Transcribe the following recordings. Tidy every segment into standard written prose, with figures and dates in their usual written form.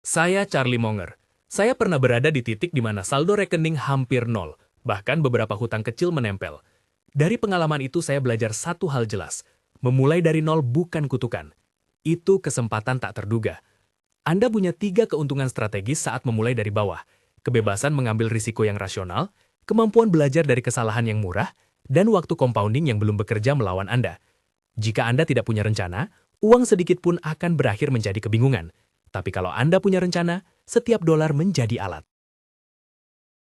Saya Charlie Monger. Saya pernah berada di titik di mana saldo rekening hampir nol, bahkan beberapa hutang kecil menempel. Dari pengalaman itu saya belajar satu hal jelas. Memulai dari nol bukan kutukan. Itu kesempatan tak terduga. Anda punya 3 keuntungan strategis saat memulai dari bawah. Kebebasan mengambil risiko yang rasional, kemampuan belajar dari kesalahan yang murah, dan waktu compounding yang belum bekerja melawan Anda. Jika Anda tidak punya rencana, uang sedikit pun akan berakhir menjadi kebingungan. Tapi kalau Anda punya rencana, setiap dolar menjadi alat.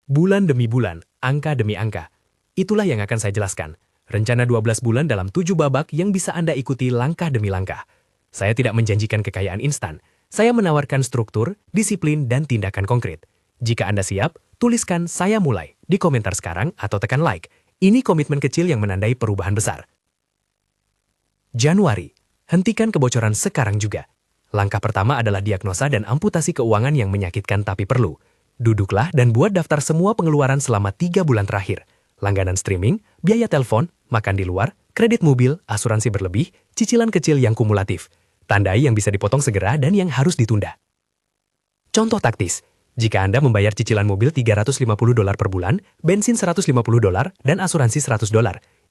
Bulan demi bulan, angka demi angka. Itulah yang akan saya jelaskan. Rencana 12 bulan dalam 7 babak yang bisa Anda ikuti langkah demi langkah. Saya tidak menjanjikan kekayaan instan. Saya menawarkan struktur, disiplin, dan tindakan konkret. Jika Anda siap, tuliskan "Saya mulai" di komentar sekarang atau tekan like. Ini komitmen kecil yang menandai perubahan besar. Januari. Hentikan kebocoran sekarang juga. Langkah pertama adalah diagnosa dan amputasi keuangan yang menyakitkan tapi perlu. Duduklah dan buat daftar semua pengeluaran selama 3 bulan terakhir. Langganan streaming, biaya telepon, makan di luar, kredit mobil, asuransi berlebih, cicilan kecil yang kumulatif. Tandai yang bisa dipotong segera dan yang harus ditunda. Contoh taktis, jika Anda membayar cicilan mobil $350 per bulan, bensin $150, dan asuransi $100,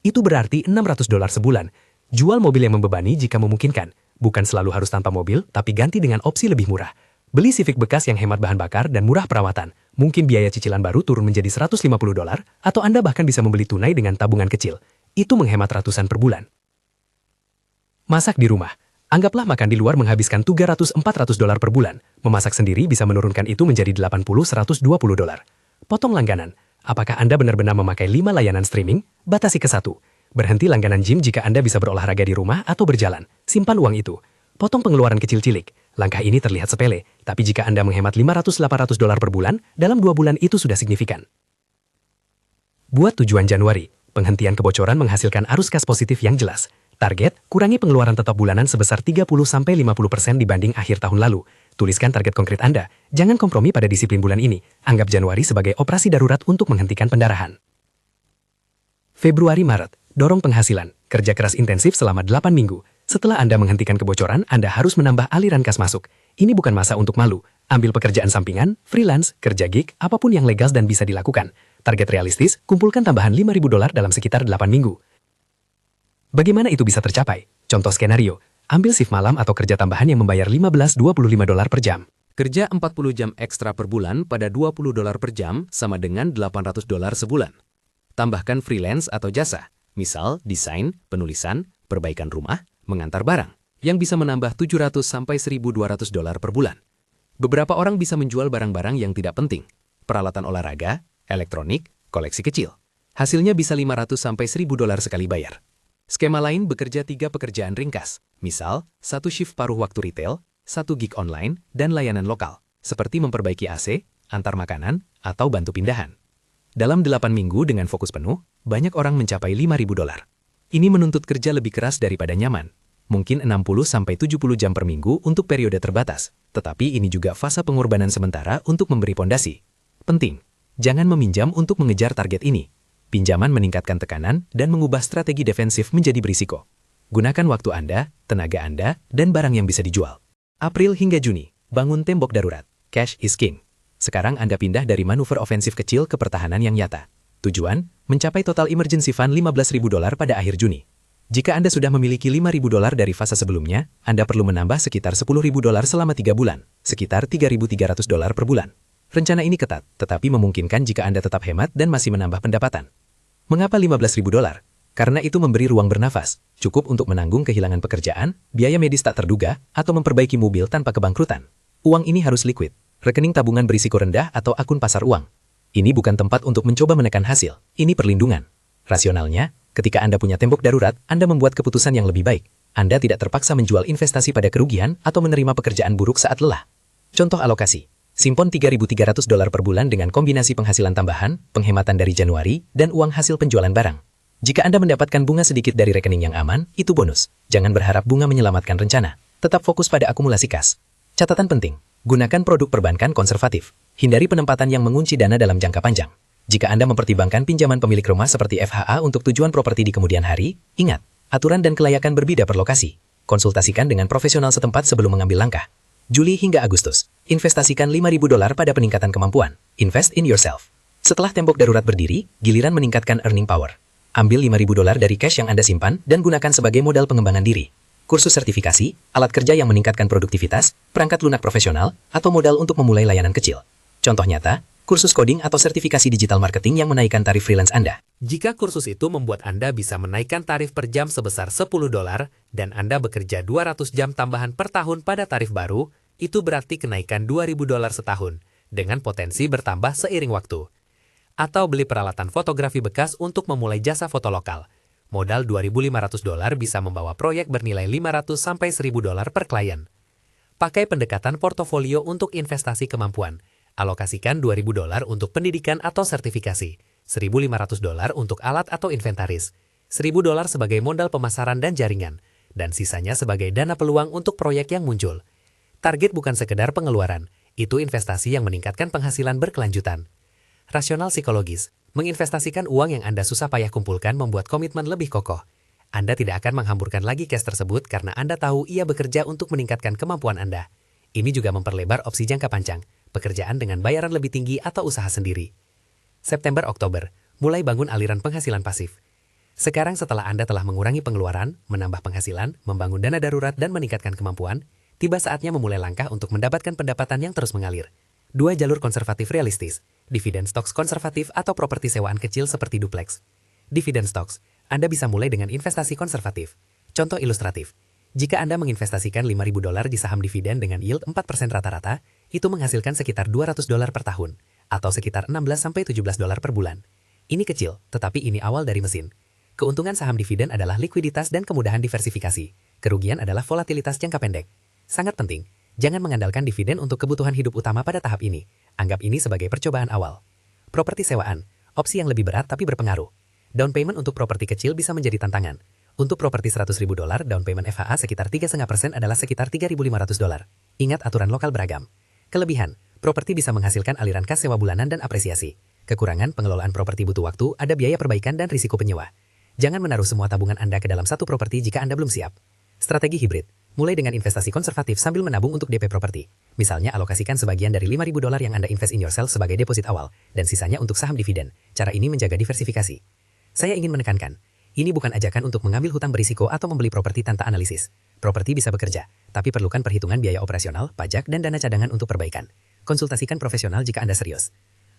itu berarti $600 sebulan. Jual mobil yang membebani jika memungkinkan. Bukan selalu harus tanpa mobil, tapi ganti dengan opsi lebih murah. Beli Civic bekas yang hemat bahan bakar dan murah perawatan. Mungkin biaya cicilan baru turun menjadi $150, atau Anda bahkan bisa membeli tunai dengan tabungan kecil. Itu menghemat ratusan per bulan. Masak di rumah. Anggaplah makan di luar menghabiskan $300-400 per bulan. Memasak sendiri bisa menurunkan itu menjadi $80-120. Potong langganan. Apakah Anda benar-benar memakai 5 layanan streaming? Batasi ke 1. Berhenti langganan gym jika Anda bisa berolahraga di rumah atau berjalan. Simpan uang itu. Potong pengeluaran kecil-cilik. Langkah ini terlihat sepele, tapi jika Anda menghemat $500-800 per bulan, dalam 2 bulan itu sudah signifikan. Buat tujuan Januari. Penghentian kebocoran menghasilkan arus kas positif yang jelas. Target, kurangi pengeluaran tetap bulanan sebesar 30-50% dibanding akhir tahun lalu. Tuliskan target konkret Anda. Jangan kompromi pada disiplin bulan ini. Anggap Januari sebagai operasi darurat untuk menghentikan pendarahan. Februari-Maret. Dorong penghasilan. Kerja keras intensif selama 8 minggu. Setelah Anda menghentikan kebocoran, Anda harus menambah aliran kas masuk. Ini bukan masa untuk malu. Ambil pekerjaan sampingan, freelance, kerja gig, apapun yang legal dan bisa dilakukan. Target realistis, kumpulkan tambahan $5.000 dalam sekitar 8 minggu. Bagaimana itu bisa tercapai? Contoh skenario, ambil shift malam atau kerja tambahan yang membayar $15-25 per jam. Kerja 40 jam ekstra per bulan pada $20 per jam sama dengan $800 sebulan. Tambahkan freelance atau jasa, misal desain, penulisan, perbaikan rumah, mengantar barang, yang bisa menambah $700-1.200 per bulan. Beberapa orang bisa menjual barang-barang yang tidak penting, peralatan olahraga, elektronik, koleksi kecil. Hasilnya bisa $500-1.000 sekali bayar. Skema lain bekerja 3 pekerjaan ringkas, misal 1 shift paruh waktu retail, 1 gig online, dan layanan lokal, seperti memperbaiki AC, antar makanan, atau bantu pindahan. Dalam 8 minggu dengan fokus penuh, banyak orang mencapai $5.000. Ini menuntut kerja lebih keras daripada nyaman. Mungkin 60-70 jam per minggu untuk periode terbatas, tetapi ini juga fase pengorbanan sementara untuk memberi pondasi. Penting, jangan meminjam untuk mengejar target ini. Pinjaman meningkatkan tekanan dan mengubah strategi defensif menjadi berisiko. Gunakan waktu Anda, tenaga Anda, dan barang yang bisa dijual. April hingga Juni, bangun tembok darurat. Cash is king. Sekarang Anda pindah dari manuver ofensif kecil ke pertahanan yang nyata. Tujuan, mencapai total emergency fund $15.000 pada akhir Juni. Jika Anda sudah memiliki $5.000 dari fase sebelumnya, Anda perlu menambah sekitar $10.000 selama 3 bulan, sekitar $3.300 per bulan. Rencana ini ketat, tetapi memungkinkan jika Anda tetap hemat dan masih menambah pendapatan. Mengapa $15.000? Karena itu memberi ruang bernafas, cukup untuk menanggung kehilangan pekerjaan, biaya medis tak terduga, atau memperbaiki mobil tanpa kebangkrutan. Uang ini harus liquid, rekening tabungan berisiko rendah atau akun pasar uang. Ini bukan tempat untuk mencoba menekan hasil, ini perlindungan. Rasionalnya, ketika Anda punya tembok darurat, Anda membuat keputusan yang lebih baik. Anda tidak terpaksa menjual investasi pada kerugian atau menerima pekerjaan buruk saat lelah. Contoh alokasi. Simpon $3.300 per bulan dengan kombinasi penghasilan tambahan, penghematan dari Januari, dan uang hasil penjualan barang. Jika Anda mendapatkan bunga sedikit dari rekening yang aman, itu bonus. Jangan berharap bunga menyelamatkan rencana. Tetap fokus pada akumulasi kas. Catatan penting, gunakan produk perbankan konservatif. Hindari penempatan yang mengunci dana dalam jangka panjang. Jika Anda mempertimbangkan pinjaman pemilik rumah seperti FHA untuk tujuan properti di kemudian hari, ingat, aturan dan kelayakan berbeda per lokasi. Konsultasikan dengan profesional setempat sebelum mengambil langkah. Juli hingga Agustus, investasikan $5.000 pada peningkatan kemampuan. Invest in yourself. Setelah tembok darurat berdiri, giliran meningkatkan earning power. Ambil $5.000 dari cash yang Anda simpan dan gunakan sebagai modal pengembangan diri. Kursus sertifikasi, alat kerja yang meningkatkan produktivitas, perangkat lunak profesional, atau modal untuk memulai layanan kecil. Contoh nyata, kursus coding atau sertifikasi digital marketing yang menaikkan tarif freelance Anda. Jika kursus itu membuat Anda bisa menaikkan tarif per jam sebesar $10 dan Anda bekerja 200 jam tambahan per tahun pada tarif baru, itu berarti kenaikan $2.000 setahun, dengan potensi bertambah seiring waktu. Atau beli peralatan fotografi bekas untuk memulai jasa foto lokal. Modal $2.500 bisa membawa proyek bernilai $500–1.000 per klien. Pakai pendekatan portofolio untuk investasi kemampuan. Alokasikan $2.000 untuk pendidikan atau sertifikasi, $1.500 untuk alat atau inventaris, $1.000 sebagai modal pemasaran dan jaringan, dan sisanya sebagai dana peluang untuk proyek yang muncul. Target bukan sekedar pengeluaran, itu investasi yang meningkatkan penghasilan berkelanjutan. Rasional psikologis, menginvestasikan uang yang Anda susah payah kumpulkan membuat komitmen lebih kokoh. Anda tidak akan menghamburkan lagi cash tersebut karena Anda tahu ia bekerja untuk meningkatkan kemampuan Anda. Ini juga memperlebar opsi jangka panjang, pekerjaan dengan bayaran lebih tinggi atau usaha sendiri. September-Oktober, mulai bangun aliran penghasilan pasif. Sekarang setelah Anda telah mengurangi pengeluaran, menambah penghasilan, membangun dana darurat dan meningkatkan kemampuan, tiba saatnya memulai langkah untuk mendapatkan pendapatan yang terus mengalir. 2 jalur konservatif realistis, dividen stocks konservatif atau properti sewaan kecil seperti duplex. Dividen stocks, Anda bisa mulai dengan investasi konservatif. Contoh ilustratif, jika Anda menginvestasikan $5.000 di saham dividen dengan yield 4% rata-rata, itu menghasilkan sekitar $200 per tahun, atau sekitar $16–17 per bulan. Ini kecil, tetapi ini awal dari mesin. Keuntungan saham dividen adalah likuiditas dan kemudahan diversifikasi. Kerugian adalah volatilitas jangka pendek. Sangat penting, jangan mengandalkan dividen untuk kebutuhan hidup utama pada tahap ini. Anggap ini sebagai percobaan awal. Properti sewaan, opsi yang lebih berat tapi berpengaruh. Down payment untuk properti kecil bisa menjadi tantangan. Untuk properti $100.000, down payment FHA sekitar 3,5% adalah sekitar $3.500. Ingat aturan lokal beragam. Kelebihan, properti bisa menghasilkan aliran kas sewa bulanan dan apresiasi. Kekurangan, pengelolaan properti butuh waktu, ada biaya perbaikan dan risiko penyewa. Jangan menaruh semua tabungan Anda ke dalam satu properti jika Anda belum siap. Strategi hibrid. Mulai dengan investasi konservatif sambil menabung untuk DP properti. Misalnya alokasikan sebagian dari $5.000 yang Anda invest in yourself sebagai deposit awal, dan sisanya untuk saham dividen. Cara ini menjaga diversifikasi. Saya ingin menekankan, ini bukan ajakan untuk mengambil hutang berisiko atau membeli properti tanpa analisis. Properti bisa bekerja, tapi perlukan perhitungan biaya operasional, pajak, dan dana cadangan untuk perbaikan. Konsultasikan profesional jika Anda serius.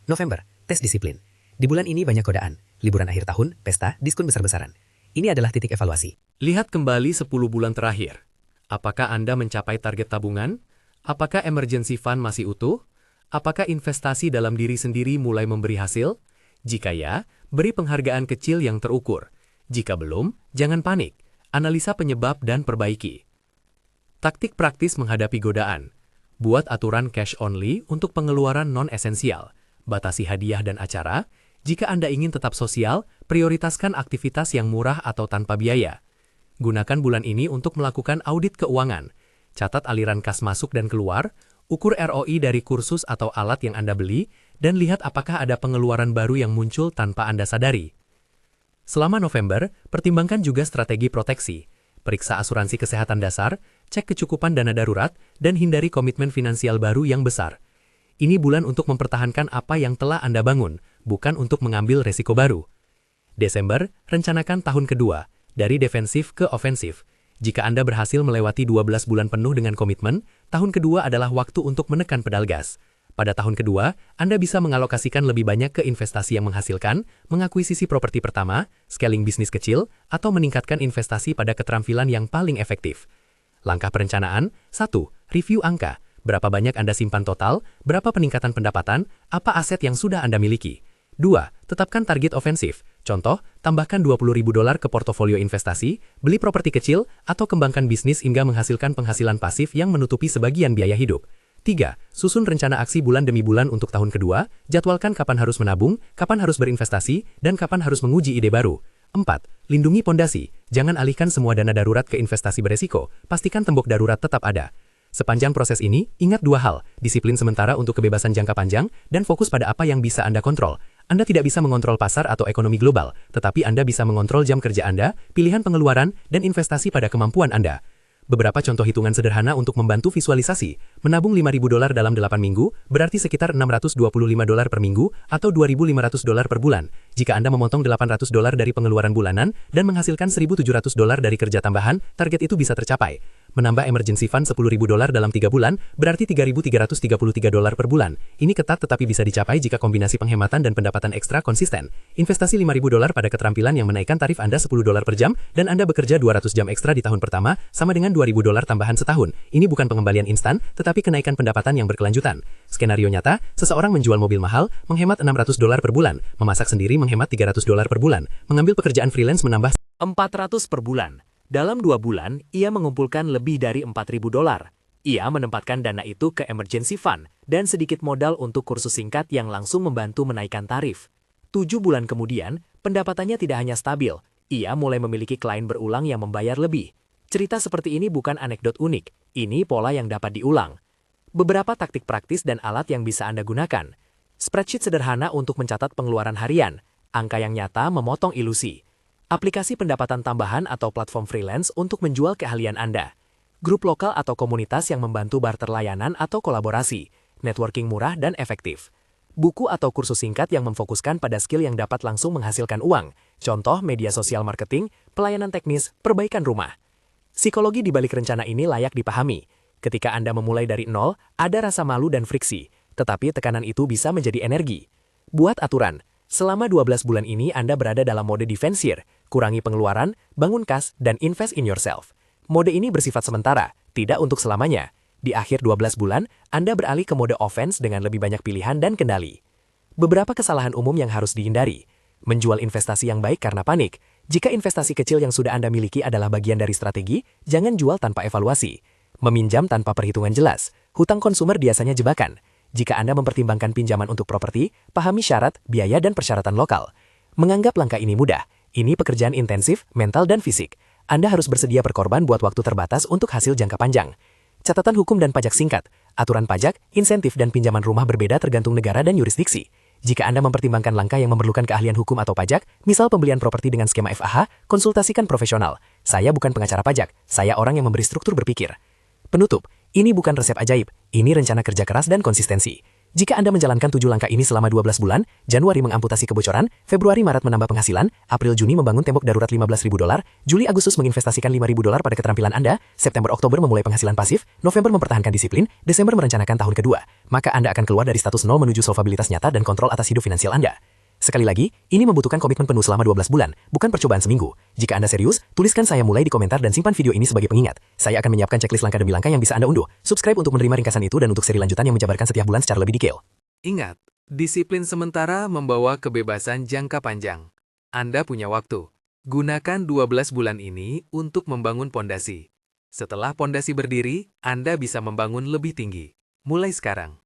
November, tes disiplin. Di bulan ini banyak godaan, liburan akhir tahun, pesta, diskon besar-besaran. Ini adalah titik evaluasi. Lihat kembali 10 bulan terakhir. Apakah Anda mencapai target tabungan? Apakah emergency fund masih utuh? Apakah investasi dalam diri sendiri mulai memberi hasil? Jika ya, beri penghargaan kecil yang terukur. Jika belum, jangan panik. Analisa penyebab dan perbaiki. Taktik praktis menghadapi godaan. Buat aturan cash only untuk pengeluaran non-esensial. Batasi hadiah dan acara. Jika Anda ingin tetap sosial, prioritaskan aktivitas yang murah atau tanpa biaya. Gunakan bulan ini untuk melakukan audit keuangan. Catat aliran kas masuk dan keluar, ukur ROI dari kursus atau alat yang Anda beli, dan lihat apakah ada pengeluaran baru yang muncul tanpa Anda sadari. Selama November, pertimbangkan juga strategi proteksi. Periksa asuransi kesehatan dasar, cek kecukupan dana darurat, dan hindari komitmen finansial baru yang besar. Ini bulan untuk mempertahankan apa yang telah Anda bangun, bukan untuk mengambil resiko baru. Desember, rencanakan tahun kedua. Dari defensif ke ofensif. Jika Anda berhasil melewati 12 bulan penuh dengan komitmen, tahun kedua adalah waktu untuk menekan pedal gas. Pada tahun kedua, Anda bisa mengalokasikan lebih banyak ke investasi yang menghasilkan, mengakuisisi properti pertama, scaling bisnis kecil, atau meningkatkan investasi pada keterampilan yang paling efektif. Langkah perencanaan, 1. Review angka. Berapa banyak Anda simpan total, berapa peningkatan pendapatan, apa aset yang sudah Anda miliki. 2. Tetapkan target ofensif. Contoh, tambahkan $20.000 ke portofolio investasi, beli properti kecil, atau kembangkan bisnis hingga menghasilkan penghasilan pasif yang menutupi sebagian biaya hidup. 3. Susun rencana aksi bulan demi bulan untuk tahun kedua, jadwalkan kapan harus menabung, kapan harus berinvestasi, dan kapan harus menguji ide baru. 4. Lindungi pondasi. Jangan alihkan semua dana darurat ke investasi beresiko, pastikan tembok darurat tetap ada. Sepanjang proses ini, ingat 2 hal, disiplin sementara untuk kebebasan jangka panjang, dan fokus pada apa yang bisa Anda kontrol. Anda tidak bisa mengontrol pasar atau ekonomi global, tetapi Anda bisa mengontrol jam kerja Anda, pilihan pengeluaran, dan investasi pada kemampuan Anda. Beberapa contoh hitungan sederhana untuk membantu visualisasi. Menabung $5.000 dalam 8 minggu, berarti sekitar $625 per minggu atau $2.500 per bulan. Jika Anda memotong $800 dari pengeluaran bulanan dan menghasilkan $1.700 dari kerja tambahan, target itu bisa tercapai. Menambah emergency fund $10.000 dalam 3 bulan, berarti $3.333 per bulan. Ini ketat tetapi bisa dicapai jika kombinasi penghematan dan pendapatan ekstra konsisten. Investasi $5.000 pada keterampilan yang menaikkan tarif Anda $10 per jam, dan Anda bekerja 200 jam ekstra di tahun pertama, sama dengan $2.000 tambahan setahun. Ini bukan pengembalian instan, tetapi kenaikan pendapatan yang berkelanjutan. Skenario nyata, seseorang menjual mobil mahal, menghemat $600 per bulan, memasak sendiri menghemat $300 per bulan, mengambil pekerjaan freelance menambah $400 per bulan. Dalam 2 bulan, ia mengumpulkan lebih dari $4.000. Ia menempatkan dana itu ke emergency fund dan sedikit modal untuk kursus singkat yang langsung membantu menaikkan tarif. 7 bulan kemudian, pendapatannya tidak hanya stabil, ia mulai memiliki klien berulang yang membayar lebih. Cerita seperti ini bukan anekdot unik, ini pola yang dapat diulang. Beberapa taktik praktis dan alat yang bisa Anda gunakan. Spreadsheet sederhana untuk mencatat pengeluaran harian, angka yang nyata memotong ilusi. Aplikasi pendapatan tambahan atau platform freelance untuk menjual keahlian Anda. Grup lokal atau komunitas yang membantu barter layanan atau kolaborasi. Networking murah dan efektif. Buku atau kursus singkat yang memfokuskan pada skill yang dapat langsung menghasilkan uang. Contoh media sosial marketing, pelayanan teknis, perbaikan rumah. Psikologi di balik rencana ini layak dipahami. Ketika Anda memulai dari nol, ada rasa malu dan friksi. Tetapi tekanan itu bisa menjadi energi. Buat aturan. Selama 12 bulan ini Anda berada dalam mode defensive, kurangi pengeluaran, bangun kas, dan invest in yourself. Mode ini bersifat sementara, tidak untuk selamanya. Di akhir 12 bulan, Anda beralih ke mode offense dengan lebih banyak pilihan dan kendali. Beberapa kesalahan umum yang harus dihindari. Menjual investasi yang baik karena panik. Jika investasi kecil yang sudah Anda miliki adalah bagian dari strategi, jangan jual tanpa evaluasi. Meminjam tanpa perhitungan jelas. Hutang konsumer biasanya jebakan. Jika Anda mempertimbangkan pinjaman untuk properti, pahami syarat, biaya, dan persyaratan lokal. Menganggap langkah ini mudah, ini pekerjaan intensif, mental, dan fisik. Anda harus bersedia berkorban buat waktu terbatas untuk hasil jangka panjang. Catatan hukum dan pajak singkat. Aturan pajak, insentif, dan pinjaman rumah berbeda tergantung negara dan yurisdiksi. Jika Anda mempertimbangkan langkah yang memerlukan keahlian hukum atau pajak, misal pembelian properti dengan skema FAH, konsultasikan profesional. Saya bukan pengacara pajak, saya orang yang memberi struktur berpikir. Penutup, ini bukan resep ajaib, ini rencana kerja keras dan konsistensi. Jika Anda menjalankan 7 langkah ini selama 12 bulan, Januari mengamputasi kebocoran, Februari Maret menambah penghasilan, April Juni membangun tembok darurat $15.000, Juli Agustus menginvestasikan $5.000 pada keterampilan Anda, September Oktober memulai penghasilan pasif, November mempertahankan disiplin, Desember merencanakan tahun kedua, maka Anda akan keluar dari status nol menuju solvabilitas nyata dan kontrol atas hidup finansial Anda. Sekali lagi, ini membutuhkan komitmen penuh selama 12 bulan, bukan percobaan seminggu. Jika Anda serius, tuliskan saya mulai di komentar dan simpan video ini sebagai pengingat. Saya akan menyiapkan checklist langkah demi langkah yang bisa Anda unduh. Subscribe untuk menerima ringkasan itu dan untuk seri lanjutan yang menjabarkan setiap bulan secara lebih detail. Ingat, disiplin sementara membawa kebebasan jangka panjang. Anda punya waktu. Gunakan 12 bulan ini untuk membangun pondasi. Setelah pondasi berdiri, Anda bisa membangun lebih tinggi. Mulai sekarang.